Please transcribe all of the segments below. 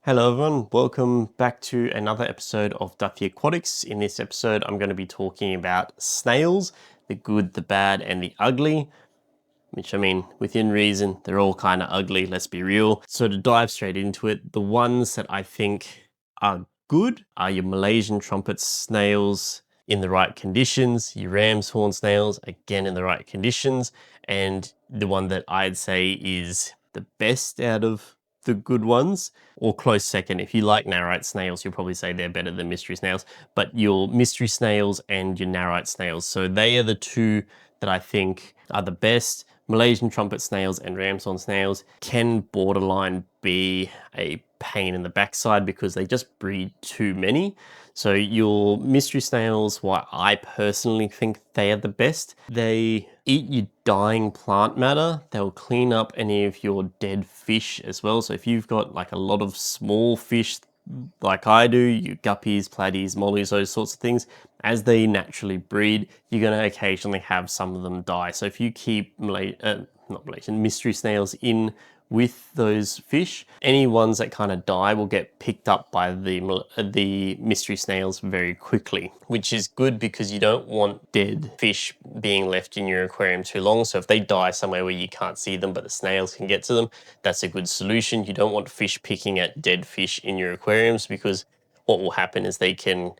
Hello everyone, welcome back to another episode of Duthie Aquatics. In this episode I'm going to be talking about snails, the good, the bad and the ugly, which I mean within reason they're all kind of ugly, let's be real. So to dive straight into it, the ones that I think are good are your Malaysian Trumpet snails in the right conditions, your Ramshorn snails again in the right conditions, and the one that I'd say is the best out of the good ones, or close second. If you like narite snails, you'll probably say they're better than mystery snails, but your mystery snails and your narite snails. So they are the two that I think are the best. Malaysian trumpet snails and Ramshorn snails can borderline be a pain in the backside because they just breed too many. So your mystery snails, why I personally think they are the best, they eat your dying plant matter. They'll clean up any of your dead fish as well. So if you've got like a lot of small fish like I do, you guppies, platies, mollies, those sorts of things, as they naturally breed, you're going to occasionally have some of them die. So if you keep mystery snails in with those fish, any ones that kind of die will get picked up by the mystery snails very quickly, which is good because you don't want dead fish being left in your aquarium too long. So if they die somewhere where you can't see them but the snails can get to them, that's a good solution. You don't want fish picking at dead fish in your aquariums because what will happen is they can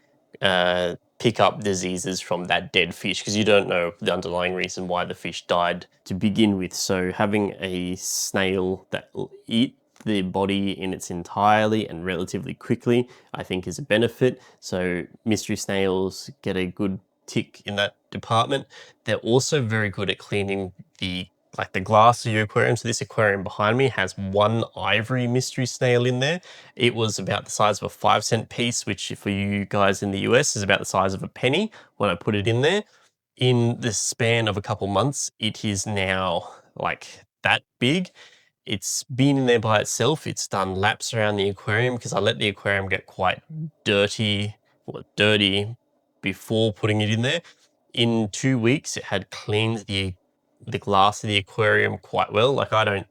pick up diseases from that dead fish because you don't know the underlying reason why the fish died to begin with. So having a snail that will eat the body in its entirety and relatively quickly, I think is a benefit. So mystery snails get a good tick in that department. They're also very good at cleaning the glass of your aquarium. So this aquarium behind me has one ivory mystery snail in there. It was about the size of a 5-cent piece, which for you guys in the US is about the size of a penny when I put it in there. In the span of a couple months, it is now like that big. It's been in there by itself. It's done laps around the aquarium because I let the aquarium get quite dirty before putting it in there. In 2 weeks, it had cleaned the glass of the aquarium quite well. Like I don't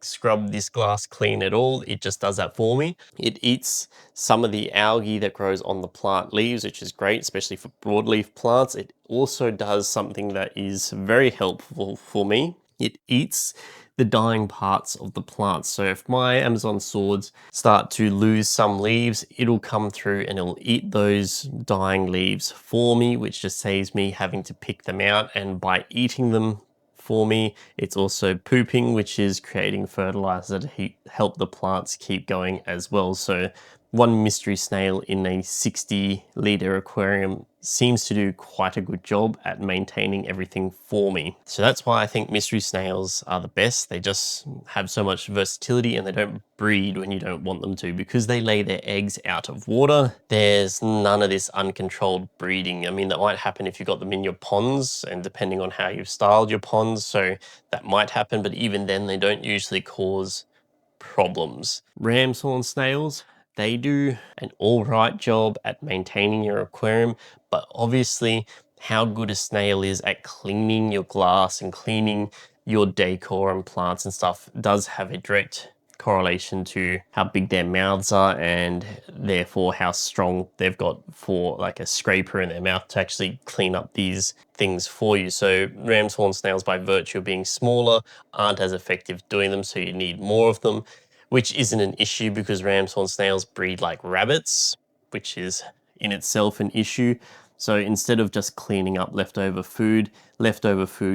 scrub this glass clean at all. It just does that for me. It eats some of the algae that grows on the plant leaves, which is great, especially for broadleaf plants. It also does something that is very helpful for me. It eats the dying parts of the plants. So if my Amazon swords start to lose some leaves, it'll come through and it'll eat those dying leaves for me, which just saves me having to pick them out. And by eating them for me, it's also pooping, which is creating fertilizer to help the plants keep going as well. So one mystery snail in a 60-litre aquarium seems to do quite a good job at maintaining everything for me. So that's why I think mystery snails are the best. They just have so much versatility and they don't breed when you don't want them to. Because they lay their eggs out of water, there's none of this uncontrolled breeding. I mean, that might happen if you've got them in your ponds and depending on how you've styled your ponds, so that might happen, but even then they don't usually cause problems. Ramshorn snails, they do an all right job at maintaining your aquarium, but obviously how good a snail is at cleaning your glass and cleaning your decor and plants and stuff does have a direct correlation to how big their mouths are and therefore how strong they've got for like a scraper in their mouth to actually clean up these things for you. So Ramshorn snails, by virtue of being smaller, aren't as effective doing them, so you need more of them, which isn't an issue because Ramshorn snails breed like rabbits, which is in itself an issue. So instead of just cleaning up leftover food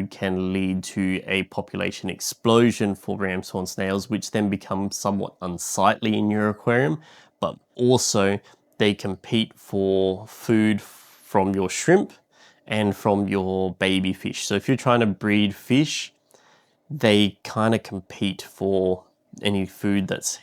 can lead to a population explosion for Ramshorn snails, which then becomes somewhat unsightly in your aquarium, but also they compete for food from your shrimp and from your baby fish. So if you're trying to breed fish, they kind of compete for any food that's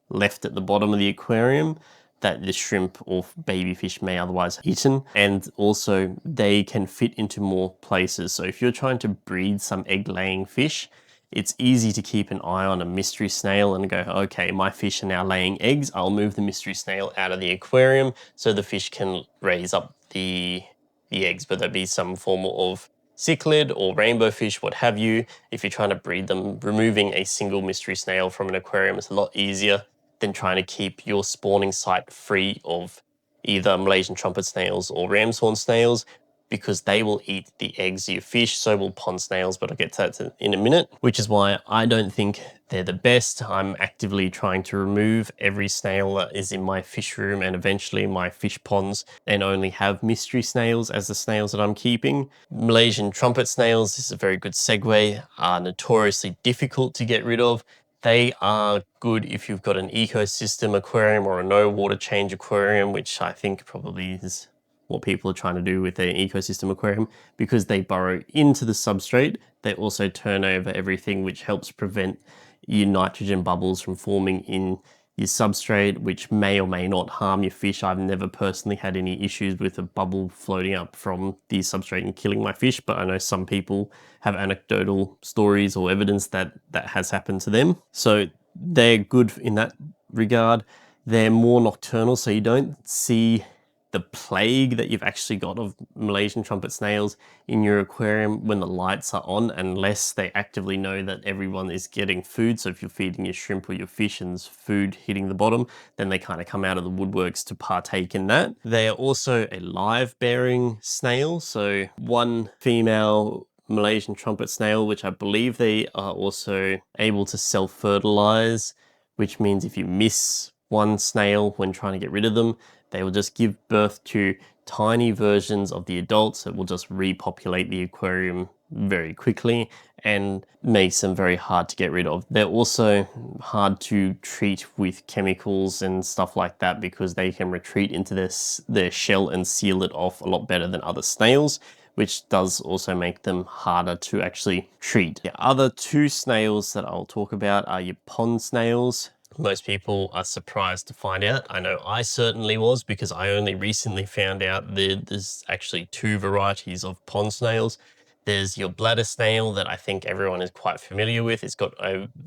left at the bottom of the aquarium that the shrimp or baby fish may otherwise have eaten. And also they can fit into more places. So if you're trying to breed some egg-laying fish, it's easy to keep an eye on a mystery snail and go, okay, my fish are now laying eggs. I'll move the mystery snail out of the aquarium so the fish can raise up the eggs, whether it be some form of cichlid or rainbow fish, what have you. If you're trying to breed them, removing a single mystery snail from an aquarium is a lot easier than trying to keep your spawning site free of either Malaysian trumpet snails or Ramshorn snails, because they will eat the eggs of your fish. So will pond snails, but I'll get to that in a minute, which is why I don't think they're the best. I'm actively trying to remove every snail that is in my fish room and eventually my fish ponds, and only have mystery snails as the snails that I'm keeping. Malaysian trumpet snails, this is a very good segue, are notoriously difficult to get rid of. They are good if you've got an ecosystem aquarium or a no water change aquarium, which I think probably is what people are trying to do with their ecosystem aquarium, because they burrow into the substrate. They also turn over everything, which helps prevent your nitrogen bubbles from forming in your substrate, which may or may not harm your fish. I've never personally had any issues with a bubble floating up from the substrate and killing my fish, but I know some people have anecdotal stories or evidence that that has happened to them. So they're good in that regard. They're more nocturnal, so you don't see the plague that you've actually got of Malaysian trumpet snails in your aquarium when the lights are on, unless they actively know that everyone is getting food. So if you're feeding your shrimp or your fish and there's food hitting the bottom, then they kind of come out of the woodworks to partake in that. They are also a live bearing snail. So one female Malaysian trumpet snail, which I believe they are also able to self-fertilize, which means if you miss one snail when trying to get rid of them, they will just give birth to tiny versions of the adults that will just repopulate the aquarium very quickly and makes them very hard to get rid of. They're also hard to treat with chemicals and stuff like that, because they can retreat into their shell and seal it off a lot better than other snails, which does also make them harder to actually treat. The other two snails that I'll talk about are your pond snails. Most people are surprised to find out. I know I certainly was, because I only recently found out that there's actually two varieties of pond snails. There's your bladder snail that I think everyone is quite familiar with. It's got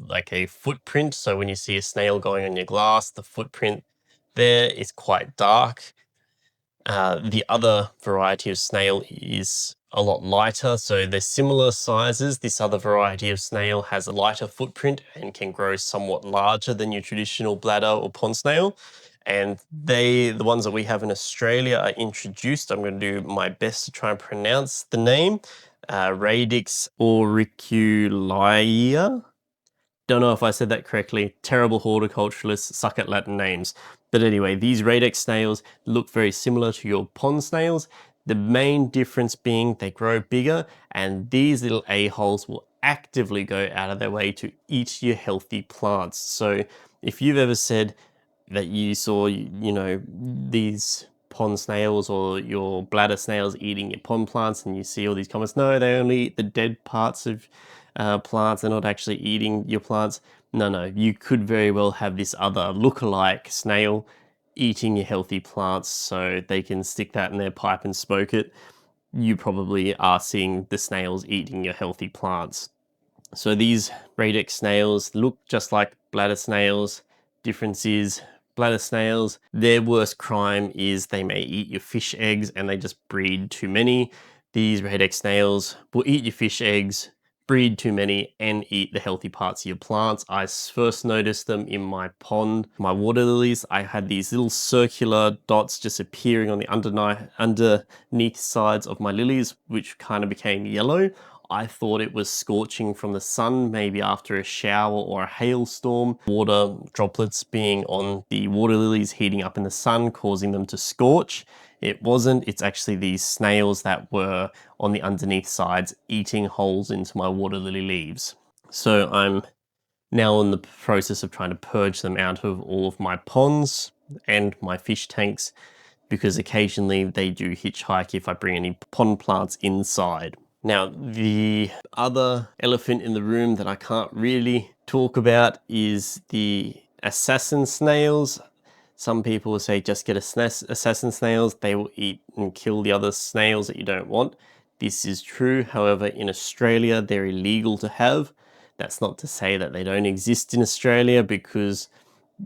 like a footprint. So when you see a snail going on your glass, the footprint there is quite dark. The other variety of snail is a lot lighter, so they're similar sizes. This other variety of snail has a lighter footprint and can grow somewhat larger than your traditional bladder or pond snail. And the ones that we have in Australia are introduced. I'm going to do my best to try and pronounce the name. Radix auricularia. Don't know if I said that correctly. Terrible horticulturalists suck at Latin names. But anyway, these Radix snails look very similar to your pond snails. The main difference being they grow bigger, and these little a-holes will actively go out of their way to eat your healthy plants. So if you've ever said that you saw, you know, these pond snails or your bladder snails eating your pond plants, and you see all these comments, no, they only eat the dead parts of plants, they're not actually eating your plants. No, you could very well have this other look-alike snail eating your healthy plants, so they can stick that in their pipe and smoke it. You probably are seeing the snails eating your healthy plants. So these Radix snails look just like bladder snails. Difference is bladder snails, their worst crime is they may eat your fish eggs and they just breed too many. These Radix snails will eat your fish eggs, breed too many, and eat the healthy parts of your plants. I first noticed them in my pond, my water lilies. I had these little circular dots just appearing on the underneath sides of my lilies, which kind of became yellow. I thought it was scorching from the sun, maybe after a shower or a hailstorm. Water droplets being on the water lilies heating up in the sun, causing them to scorch. It wasn't, it's actually these snails that were on the underneath sides eating holes into my water lily leaves. So I'm now in the process of trying to purge them out of all of my ponds and my fish tanks, because occasionally they do hitchhike if I bring any pond plants inside. Now, the other elephant in the room that I can't really talk about is the assassin snails. Some people will say just get assassin snails, they will eat and kill the other snails that you don't want. This is true, however, in Australia they're illegal to have. That's not to say that they don't exist in Australia, because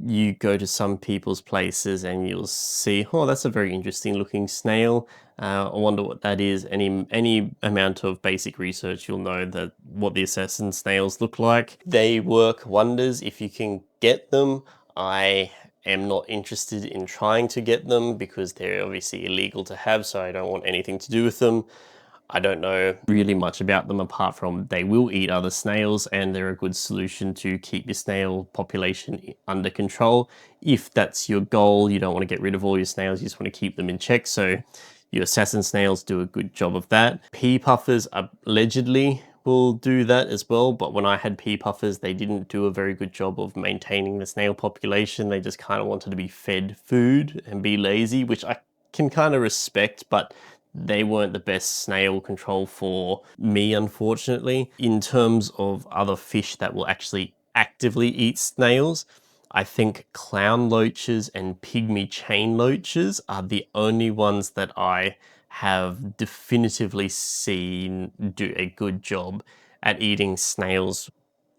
you go to some people's places and you'll see, oh, that's a very interesting looking snail. I wonder what that is. Any amount of basic research, you'll know that what the assassin snails look like. They work wonders if you can get them. I am not interested in trying to get them because they're obviously illegal to have, so I don't want anything to do with them. I don't know really much about them apart from they will eat other snails and they're a good solution to keep your snail population under control. If that's your goal, you don't want to get rid of all your snails, you just want to keep them in check. So your assassin snails do a good job of that. Pea puffers allegedly will do that as well, but when I had pea puffers, they didn't do a very good job of maintaining the snail population. They just kind of wanted to be fed food and be lazy, which I can kind of respect, but they weren't the best snail control for me, unfortunately. In terms of other fish that will actually actively eat snails, I think clown loaches and pygmy chain loaches are the only ones that I have definitively seen do a good job at eating snails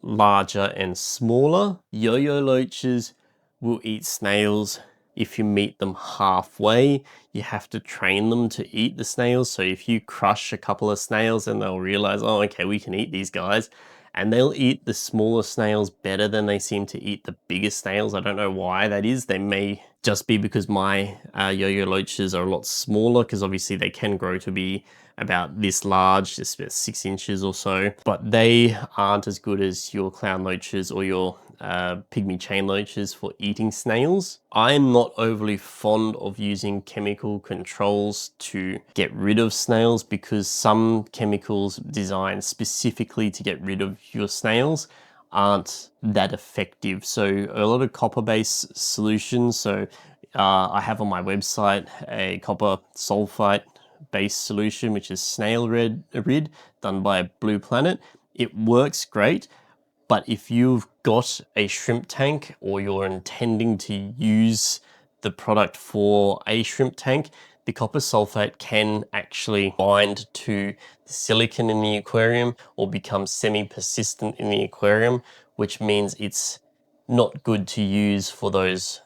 larger and smaller. Yo-yo loaches will eat snails if you meet them halfway. You have to train them to eat the snails. So if you crush a couple of snails and they'll realize, oh, okay, we can eat these guys. And they'll eat the smaller snails better than they seem to eat the bigger snails. I don't know why that is. They may just be because my yo-yo loaches are a lot smaller, because obviously they can grow to be about this large, just about 6 inches or so, but they aren't as good as your clown loaches or your pygmy chain loaches for eating snails. I'm not overly fond of using chemical controls to get rid of snails because some chemicals designed specifically to get rid of your snails aren't that effective. So a lot of copper-based solutions, so I have on my website a copper sulfite based solution, which is Snail Rid, done by Blue Planet. It works great, but if you've got a shrimp tank or you're intending to use the product for a shrimp tank, the copper sulfate can actually bind to the silicon in the aquarium or become semi-persistent in the aquarium, which means it's not good to use for those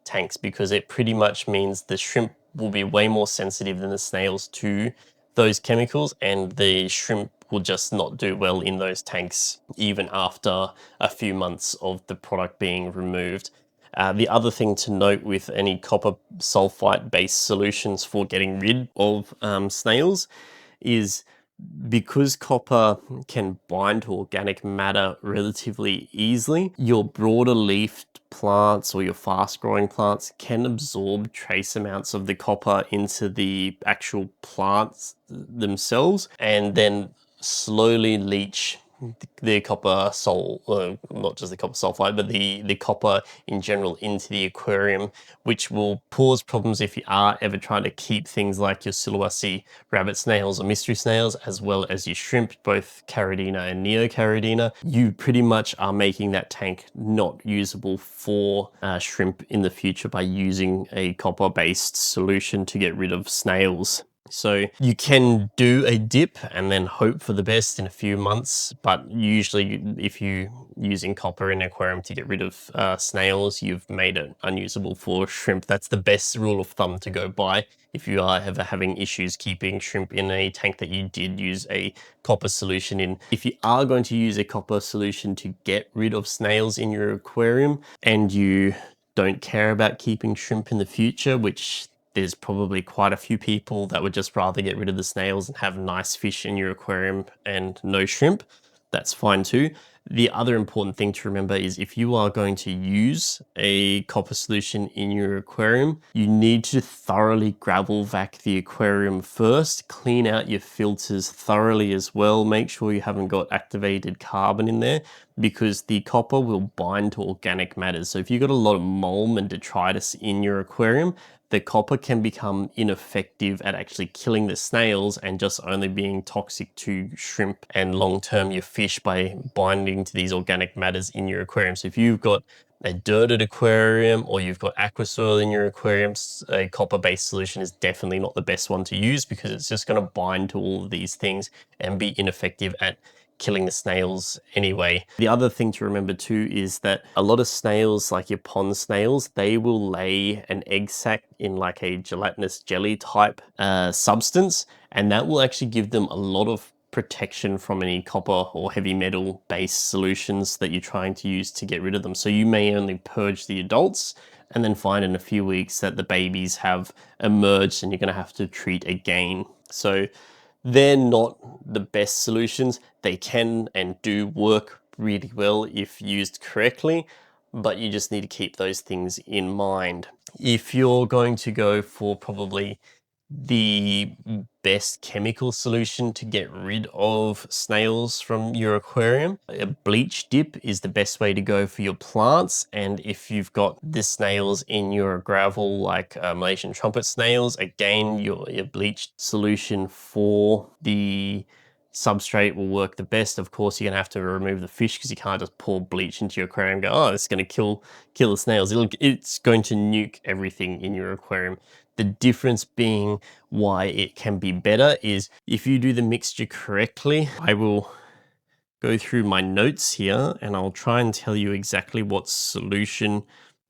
tanks because it pretty much means the shrimp will be way more sensitive than the snails to those chemicals, and the shrimp will just not do well in those tanks even after a few months of the product being removed. The other thing to note with any copper sulfite based solutions for getting rid of snails is because copper can bind to organic matter relatively easily, your broader leafed plants or your fast growing plants can absorb trace amounts of the copper into the actual plants themselves and then slowly leach the copper not just the copper sulfide, but the copper in general into the aquarium, which will cause problems if you are ever trying to keep things like your Sulawesi rabbit snails or mystery snails, as well as your shrimp, both Caridina and Neocaridina. You pretty much are making that tank not usable for shrimp in the future by using a copper-based solution to get rid of snails. So you can do a dip and then hope for the best in a few months, but usually if you're using copper in an aquarium to get rid of snails, you've made it unusable for shrimp. That's the best rule of thumb to go by if you are ever having issues keeping shrimp in a tank that you did use a copper solution in. If you are going to use a copper solution to get rid of snails in your aquarium and you don't care about keeping shrimp in the future, which there's probably quite a few people that would just rather get rid of the snails and have nice fish in your aquarium and no shrimp. That's fine too. The other important thing to remember is if you are going to use a copper solution in your aquarium, you need to thoroughly gravel vac the aquarium first, clean out your filters thoroughly as well. Make sure you haven't got activated carbon in there because the copper will bind to organic matters. So if you've got a lot of mold and detritus in your aquarium, the copper can become ineffective at actually killing the snails and just only being toxic to shrimp and long-term your fish by binding to these organic matters in your aquarium. So if you've got a dirted aquarium or you've got aqua soil in your aquarium, a copper-based solution is definitely not the best one to use because it's just going to bind to all of these things and be ineffective at killing the snails anyway. The other thing to remember too is that a lot of snails, like your pond snails, they will lay an egg sac in like a gelatinous jelly type substance, and that will actually give them a lot of protection from any copper or heavy metal based solutions that you're trying to use to get rid of them. So you may only purge the adults and then find in a few weeks that the babies have emerged and you're going to have to treat again. So they're not the best solutions. They can and do work really well if used correctly, but you just need to keep those things in mind. If you're going to go for probably the best chemical solution to get rid of snails from your aquarium, a bleach dip is the best way to go for your plants. And if you've got the snails in your gravel, like Malaysian Trumpet snails, again, your bleach solution for the substrate will work the best. Of course, you're gonna have to remove the fish because you can't just pour bleach into your aquarium and go, oh, it's gonna kill the snails. It's going to nuke everything in your aquarium. The difference being why it can be better is if you do the mixture correctly. I will go through my notes here and I'll try and tell you exactly what solution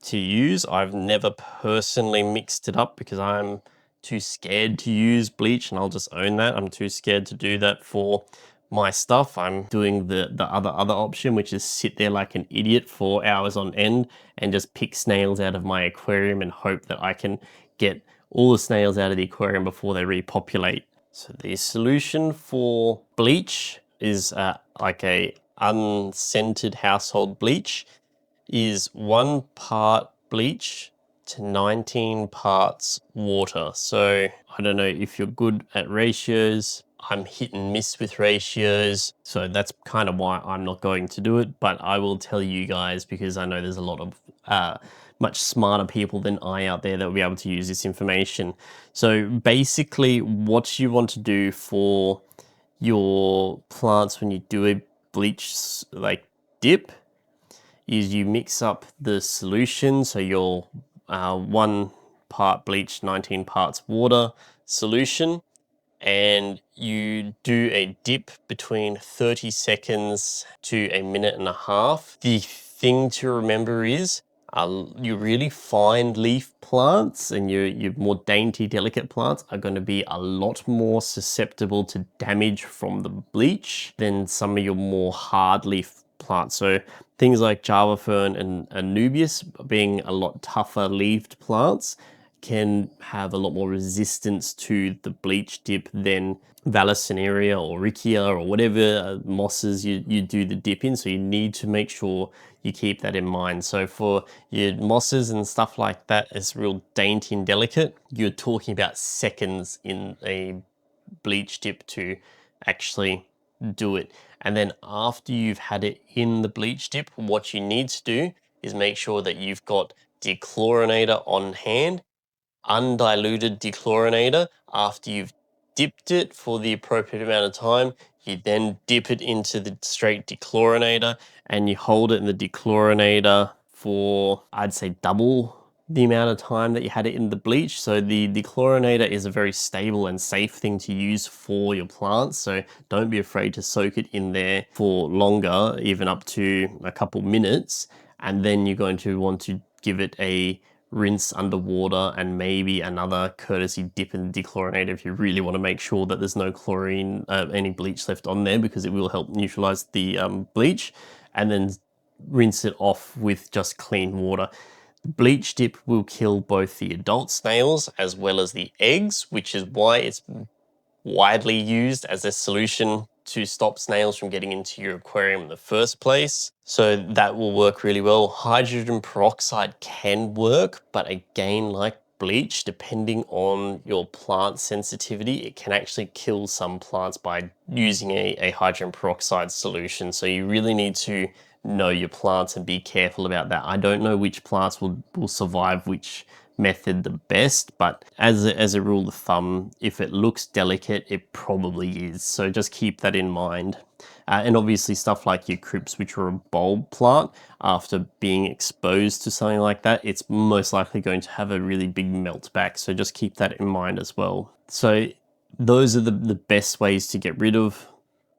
to use. I've never personally mixed it up because I'm too scared to use bleach, and I'll just own that. I'm too scared to do that for my stuff. I'm doing the other option, which is sit there like an idiot for hours on end and just pick snails out of my aquarium and hope that I can get all the snails out of the aquarium before they repopulate. So the solution for bleach is like a unscented household bleach is 1 part bleach to 19 parts water. So I don't know if you're good at ratios. I'm hit and miss with ratios, so that's kind of why I'm not going to do it, but I will tell you guys because I know there's a lot of much smarter people than I out there that will be able to use this information. So basically what you want to do for your plants when you do a bleach like dip is you mix up the solution. So your 1 part bleach, 19 parts water solution, and you do a dip between 30 seconds to a minute and a half. The thing to remember is your really fine leaf plants and your more dainty, delicate plants are going to be a lot more susceptible to damage from the bleach than some of your more hard leaf plants. So things like Java fern and Anubias, being a lot tougher leaved plants, can have a lot more resistance to the bleach dip than Vallisneria or Riccia or whatever mosses you do the dip in. So you need to make sure you keep that in mind. So for your mosses and stuff like that, it's real dainty and delicate. You're talking about seconds in a bleach dip to actually do it. And then after you've had it in the bleach dip, what you need to do is make sure that you've got dechlorinator on hand, undiluted dechlorinator. After you've dipped it for the appropriate amount of time, you then dip it into the straight dechlorinator and you hold it in the dechlorinator for, I'd say, double the amount of time that you had it in the bleach. So the dechlorinator is a very stable and safe thing to use for your plants. So don't be afraid to soak it in there for longer, even up to a couple minutes. And then you're going to want to give it a rinse underwater and maybe another courtesy dip in the dechlorinator if you really want to make sure that there's no chlorine, any bleach left on there, because it will help neutralize the bleach, and then rinse it off with just clean water. Bleach dip will kill both the adult snails as well as the eggs, which is why it's widely used as a solution to stop snails from getting into your aquarium in the first place. So that will work really well. Hydrogen peroxide can work, but again, like bleach, depending on your plant sensitivity, it can actually kill some plants by using a hydrogen peroxide solution. So you really need to know your plants and be careful about that. I don't know which plants will survive which method the best, but as a rule of thumb, if it looks delicate, it probably is. So just keep that in mind. And obviously stuff like your crypts, which are a bulb plant, after being exposed to something like that, it's most likely going to have a really big melt back. So just keep that in mind as well. So those are the best ways to get rid of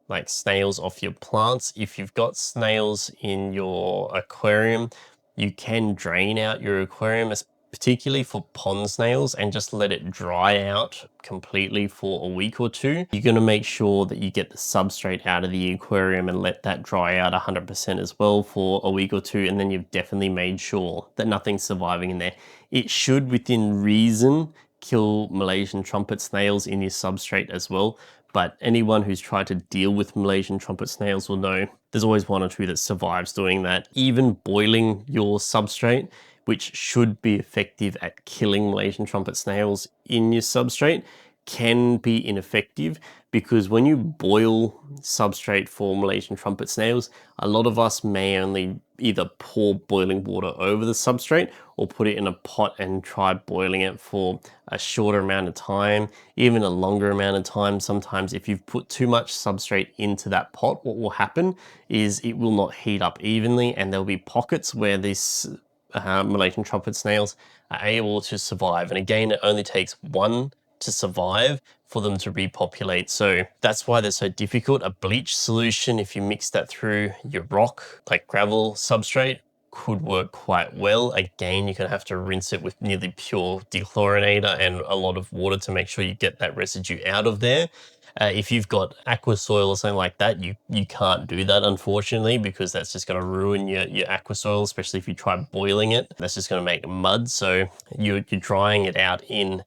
like snails off your plants. If you've got snails in your aquarium, you can drain out your aquarium particularly for pond snails, and just let it dry out completely for a week or two. You're going to make sure that you get the substrate out of the aquarium and let that dry out 100% as well for a week or two, and then you've definitely made sure that nothing's surviving in there. It should, within reason, kill Malaysian trumpet snails in your substrate as well, but anyone who's tried to deal with Malaysian trumpet snails will know there's always one or two that survives doing that. Even boiling your substrate, which should be effective at killing Malaysian trumpet snails in your substrate, can be ineffective, because when you boil substrate for Malaysian trumpet snails, a lot of us may only either pour boiling water over the substrate or put it in a pot and try boiling it for a shorter amount of time, even a longer amount of time. Sometimes if you've put too much substrate into that pot, what will happen is it will not heat up evenly, and there'll be pockets where this Malaysian trumpet snails are able to survive. And again, it only takes one to survive for them to repopulate. So that's why they're so difficult. A bleach solution, if you mix that through your rock, like gravel substrate, could work quite well. Again, you're gonna have to rinse it with nearly pure dechlorinator and a lot of water to make sure you get that residue out of there. If you've got aqua soil or something like that, you can't do that, unfortunately, because that's just going to ruin your aqua soil, especially if you try boiling it. That's just going to make mud. So you're drying it out in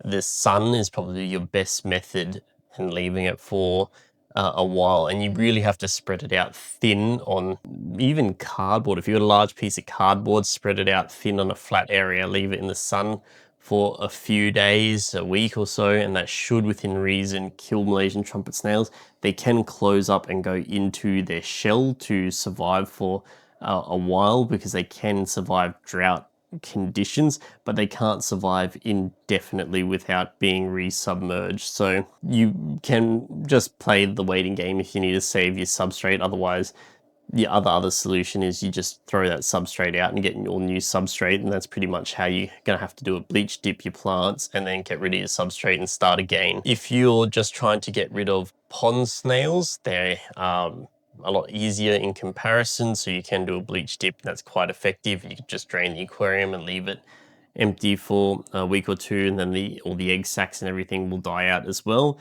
the sun is probably your best method, and leaving it for a while. And you really have to spread it out thin on even cardboard. If you've got a large piece of cardboard, spread it out thin on a flat area, leave it in the sun for a few days, a week or so, and that should, within reason, kill Malaysian trumpet snails. They can close up and go into their shell to survive for a while, because they can survive drought conditions, but they can't survive indefinitely without being resubmerged. So you can just play the waiting game if you need to save your substrate. Otherwise, the other solution is you just throw that substrate out and get your new substrate, and that's pretty much how you're gonna have to do it. Bleach dip your plants and then get rid of your substrate and start again. If you're just trying to get rid of pond snails, they're a lot easier in comparison, so you can do a bleach dip. That's quite effective. You can just drain the aquarium and leave it empty for a week or two, and then all the egg sacs and everything will die out as well.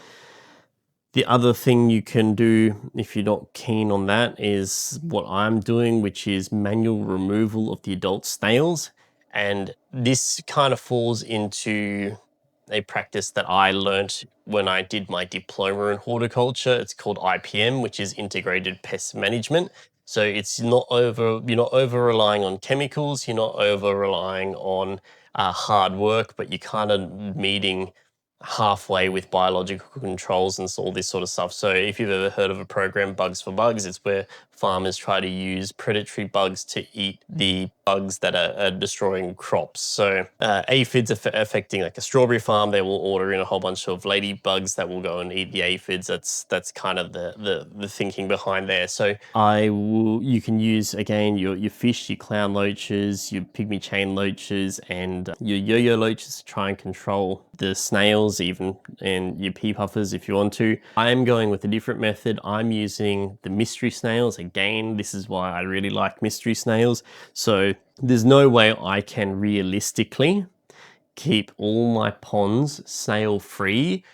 The other thing you can do, if you're not keen on that, is what I'm doing, which is manual removal of the adult snails. And this kind of falls into a practice that I learnt when I did my diploma in horticulture. It's called IPM, which is Integrated Pest Management. So you're not over relying on chemicals, you're not over relying on hard work, but you're kind of meeting halfway with biological controls and all this sort of stuff. So if you've ever heard of a program, Bugs for Bugs, it's where farmers try to use predatory bugs to eat the bugs that are destroying crops. So aphids affecting like a strawberry farm, they will order in a whole bunch of ladybugs that will go and eat the aphids. That's kind of the thinking behind there. So you can use, again, your fish, your clown loaches, your pygmy chain loaches, and your yo-yo loaches to try and control the snails even, and your pea puffers if you want to. I'm going with a different method. I'm using the mystery snails. Again, this is why I really like mystery snails. So there's no way I can realistically keep all my ponds snail free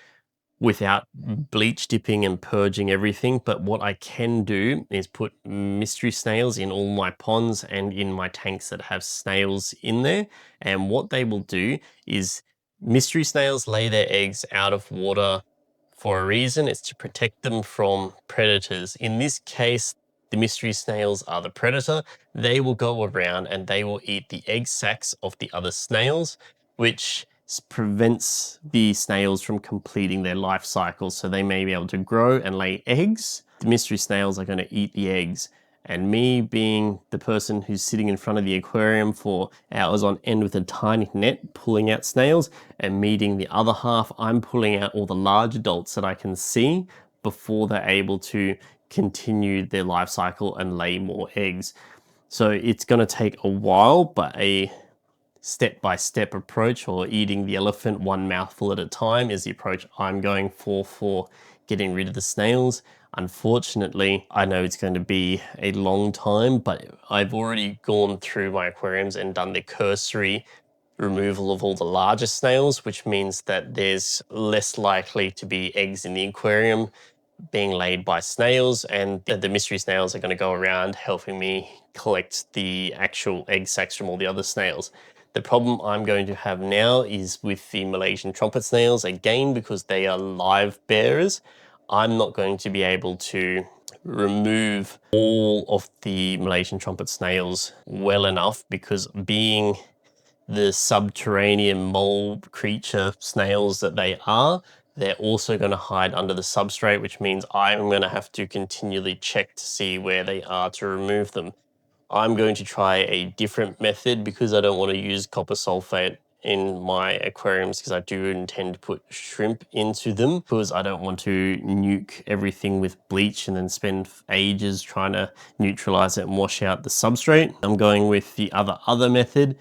without bleach dipping and purging everything. But what I can do is put mystery snails in all my ponds and in my tanks that have snails in there. And what they will do is, mystery snails lay their eggs out of water for a reason. It's to protect them from predators. In this case, the mystery snails are the predator. They will go around and they will eat the egg sacs of the other snails, which prevents the snails from completing their life cycle. So they may be able to grow and lay eggs. The mystery snails are going to eat the eggs. And me being the person who's sitting in front of the aquarium for hours on end with a tiny net pulling out snails, and meeting the other half, I'm pulling out all the large adults that I can see before they're able to continue their life cycle and lay more eggs. So it's going to take a while, but a step-by-step approach, or eating the elephant one mouthful at a time, is the approach I'm going for getting rid of the snails. Unfortunately, I know it's going to be a long time, but I've already gone through my aquariums and done the cursory removal of all the larger snails, which means that there's less likely to be eggs in the aquarium being laid by snails, and the mystery snails are going to go around helping me collect the actual egg sacs from all the other snails. The problem I'm going to have now is with the Malaysian trumpet snails, again, because they are live bearers. I'm not going to be able to remove all of the Malaysian trumpet snails well enough, because being the subterranean mole creature snails that they are, they're also going to hide under the substrate, which means I'm going to have to continually check to see where they are to remove them. I'm going to try a different method because I don't want to use copper sulfate in my aquariums, because I do intend to put shrimp into them, because I don't want to nuke everything with bleach and then spend ages trying to neutralize it and wash out the substrate. I'm going with the other method,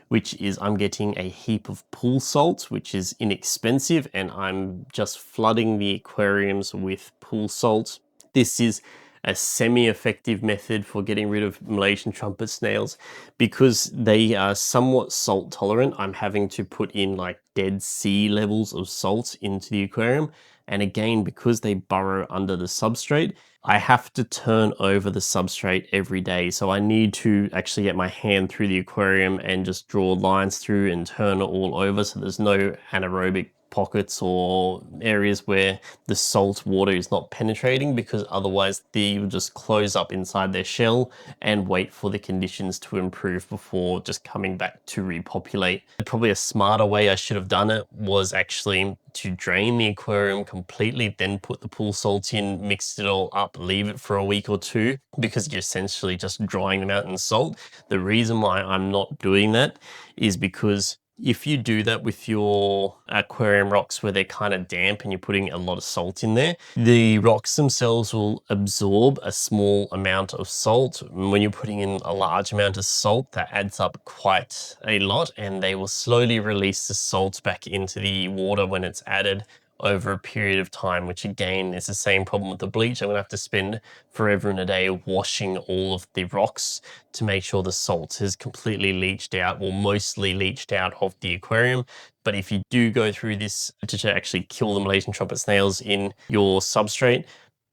which is I'm getting a heap of pool salt, which is inexpensive, and I'm just flooding the aquariums with pool salt. This is a semi-effective method for getting rid of Malaysian trumpet snails. Because they are somewhat salt tolerant, I'm having to put in like dead sea levels of salt into the aquarium. And again, because they burrow under the substrate, I have to turn over the substrate every day. So I need to actually get my hand through the aquarium and just draw lines through and turn it all over, so there's no anaerobic pockets or areas where the salt water is not penetrating, because otherwise they will just close up inside their shell and wait for the conditions to improve before just coming back to repopulate. Probably a smarter way I should have done it was actually to drain the aquarium completely, then put the pool salt in, mix it all up, leave it for a week or two, because you're essentially just drying them out in salt. The reason why I'm not doing that is because if you do that with your aquarium rocks where they're kind of damp and you're putting a lot of salt in there, the rocks themselves will absorb a small amount of salt. When you're putting in a large amount of salt, that adds up quite a lot, and they will slowly release the salt back into the water when it's added over a period of time, which again is the same problem with the bleach. I'm gonna have to spend forever and a day washing all of the rocks to make sure the salt is completely leached out, or mostly leached out of the aquarium. But if you do go through this to actually kill the Malaysian trumpet snails in your substrate,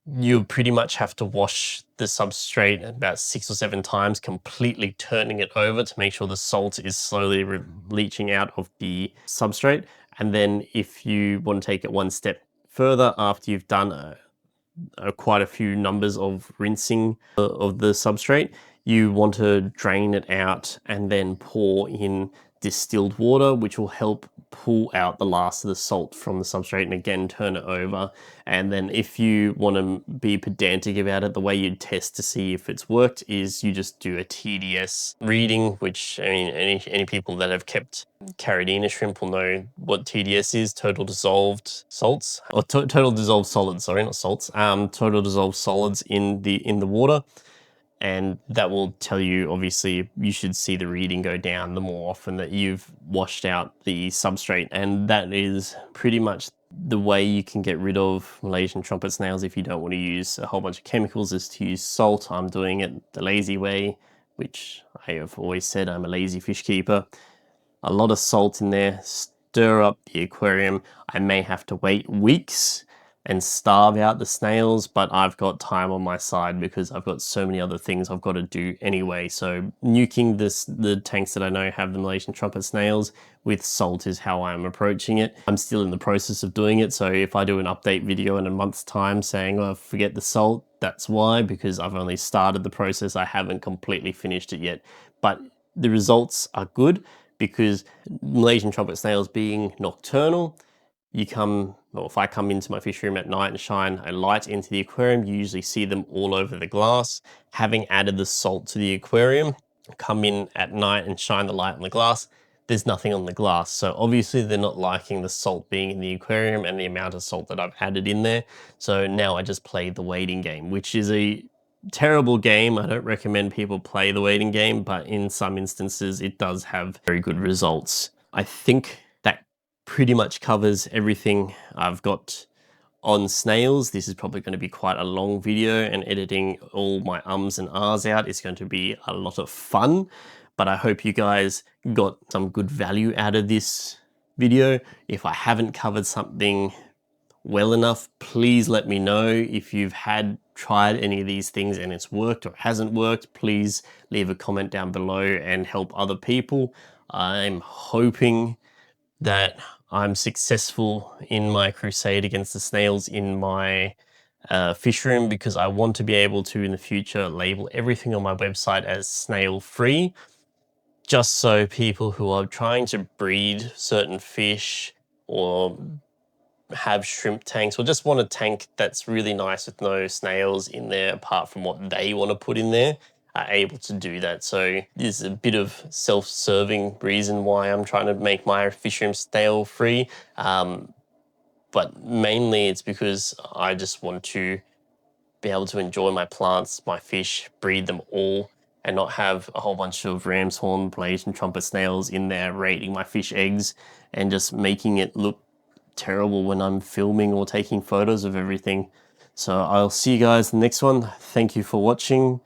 you pretty much have to wash the substrate about 6 or 7 times, completely turning it over to make sure the salt is slowly leaching out of the substrate. And then if you want to take it one step further, after you've done quite a few numbers of rinsing of the substrate, you want to drain it out and then pour in distilled water, which will help pull out the last of the salt from the substrate, and again turn it over. And then if you want to be pedantic about it, the way you'd test to see if it's worked is you just do a TDS reading, which, I mean, any people that have kept Caridina shrimp will know what TDS is: total dissolved salts, or total dissolved solids, sorry, not salts, total dissolved solids in the water. And that will tell you, obviously, you should see the reading go down the more often that you've washed out the substrate. And that is pretty much the way you can get rid of Malaysian trumpet snails if you don't want to use a whole bunch of chemicals, is to use salt. I'm doing it the lazy way, which I have always said I'm a lazy fish keeper. A lot of salt in there, stir up the aquarium. I may have to wait weeks and starve out the snails, but I've got time on my side because I've got so many other things I've got to do anyway. So nuking the tanks that I know have the Malaysian trumpet snails with salt is how I'm approaching it. I'm still in the process of doing it, so if I do an update video in a month's time saying, oh, forget the salt, that's why, because I've only started the process. I haven't completely finished it yet, but the results are good, because Malaysian trumpet snails being nocturnal, if I come into my fish room at night and shine a light into the aquarium, you usually see them all over the glass. Having added the salt to the aquarium, come in at night and shine the light on the glass, there's nothing on the glass. So obviously they're not liking the salt being in the aquarium and the amount of salt that I've added in there. So now I just play the waiting game, which is a terrible game. I don't recommend people play the waiting game, but in some instances it does have very good results. I think that pretty much covers everything I've got on snails. This is probably going to be quite a long video, and editing all my ums and ahs out is going to be a lot of fun. But I hope you guys got some good value out of this video. If I haven't covered something well enough, please let me know. If you've tried any of these things and it's worked or hasn't worked, please leave a comment down below and help other people. I'm hoping that I'm successful in my crusade against the snails in my fish room, because I want to be able to in the future label everything on my website as snail free, just so people who are trying to breed certain fish or have shrimp tanks or just want a tank that's really nice with no snails in there apart from what they want to put in there, are able to do that. So there's a bit of self-serving reason why I'm trying to make my fish room snail free, but mainly it's because I just want to be able to enjoy my plants, my fish, breed them all, and not have a whole bunch of Ramshorn, Malaysian Trumpet snails in there raiding my fish eggs and just making it look terrible when I'm filming or taking photos of everything. So I'll see you guys in the next one. Thank you for watching.